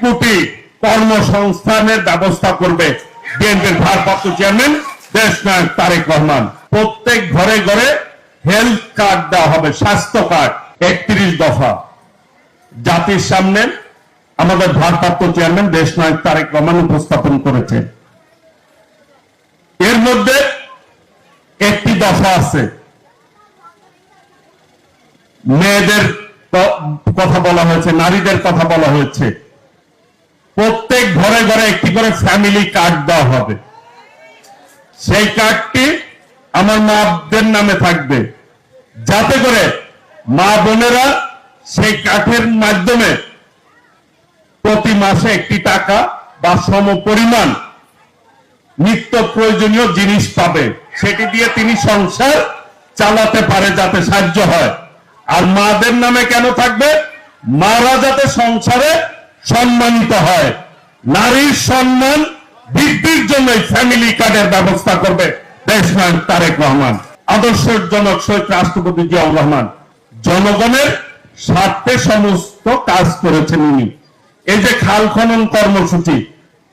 কোটি কর্মসংস্থানের ব্যবস্থা করবে বিএনপির ভারপ্রাপ্ত চেয়ারম্যান দেশনায়ক তারেক রহমান। প্রত্যেক ঘরে ঘরে হেলথ কার্ড দেওয়া হবে, স্বাস্থ্য কার্ড। 31 দফা জাতির সামনে আমাদের ভারপ্রাপ্ত চেয়ারম্যান দেশনায়ক তারেক রহমান উপস্থাপন করেছেন। এর মধ্যে একটি দফা আছে, মেয়েদের কথা বলা হয়েছে, নারীদের কথা বলা হয়েছে। প্রত্যেক ঘরে ঘরে একটি করে ফ্যামিলি কার্ড দেওয়া হবে। সেই কার্ডটি আমার মাদের নামে থাকবে, যাতে করে মা বোনেরা সেই কার্ডের মাধ্যমে প্রতি মাসে একটি টাকা বা সম পরিমাণ নিত্য প্রয়োজনীয় জিনিস পাবে, সেটি দিয়ে তিনি সংসার চালাতে পারে, যাতে সাহায্য হয়। আর মাদের নামে কেন থাকবে? মারা যাতে সংসারে সম্মানিত হয়। নারীর সম্মান বৃদ্ধির জন্য ফ্যামিলি কার্ডের ব্যবস্থা করবে দেশনায়ক তারেক রহমান। আদর্শের জনক শহীদ রাষ্ট্রপতি জিয়াউর রহমান জনগণের স্বার্থে সমস্ত কাজ করেছেন উনি। এই যে খাল খনন কর্মসূচি,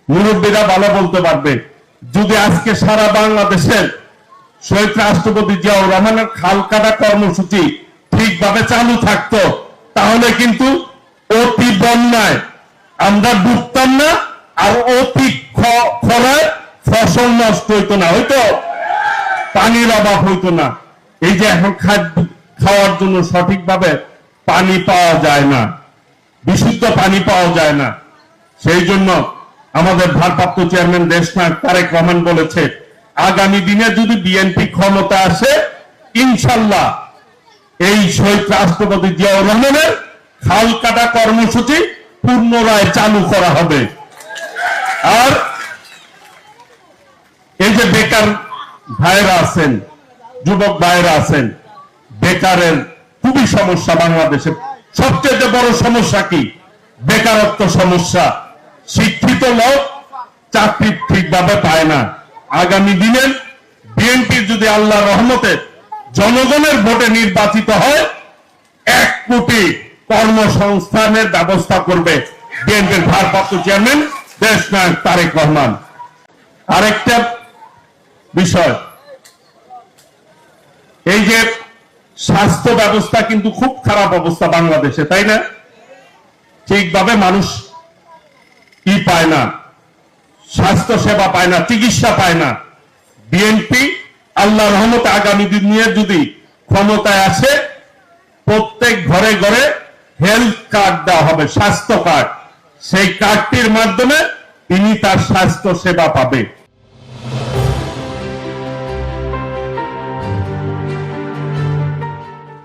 মুরব্বীরা ভালো বলতে পারবে, যদি আজকে সারা বাংলাদেশের শহীদ রাষ্ট্রপতি জিয়াউর রহমানের খাল কাটা কর্মসূচি ঠিকভাবে চালু থাকতো, তাহলে কিন্তু অতি বন্যায় আমরা ডুবতাম না, আর অতি খরায় ফসল নষ্ট হইতো না, হয়তো পানির অভাব হইতো না। এই যে এখন খাওয়ার জন্য সঠিকভাবে পানি পাওয়া যায় না, বিশুদ্ধ পানি পাওয়া যায় না। সেই জন্য আমাদের ভারপ্রাপ্ত চেয়ারম্যান দেশনায়ক তারেক রহমান বলেছে, আগামী দিনে যদি বিএনপি ক্ষমতা আসে, ইনশাল্লাহ এই শহীদ রাষ্ট্রপতি জিয়াউর রহমানের খাল কাটা কর্মসূচি পুনরায় চালু করা হবে। আর এই যে বেকার ভাইয়েরা আছেন, যুবক ভাইয়েরা আছেন, বেকারের খুবই সমস্যা বাংলাদেশে। সবচেয়ে বড় সমস্যা কি? বেকারত্ব সমস্যা। শিক্ষিত লোক চাকরি ঠিকভাবে পায় না। আগামী দিনে বিএনপি যদি আল্লাহর রহমতে জনগণের ভোটে নির্বাচিত হয়, 1 কোটি কর্মসংস্থানের ব্যবস্থা করবে বিএনপির ভারপ্রাপ্ত চেয়ারম্যান দেশনায়ক তারেক রহমান। আরেকটা বিষয়, এই যে স্বাস্থ্য ব্যবস্থা কিন্তু খুব খারাপ অবস্থা বাংলাদেশে, তাই না? ঠিকভাবে মানুষ পায় না, স্বাস্থ্য সেবা পায় না, চিকিৎসা পায় না। বিএনপি আল্লাহর রহমতে আগামী দিন নিয়ে যদি ক্ষমতায় আসে, প্রত্যেক ঘরে ঘরে হেলথ কার্ড দেওয়া হবে, স্বাস্থ্য কার্ড। সেই কার্ডটির মাধ্যমে তিনি তার স্বাস্থ্য সেবা পাবে।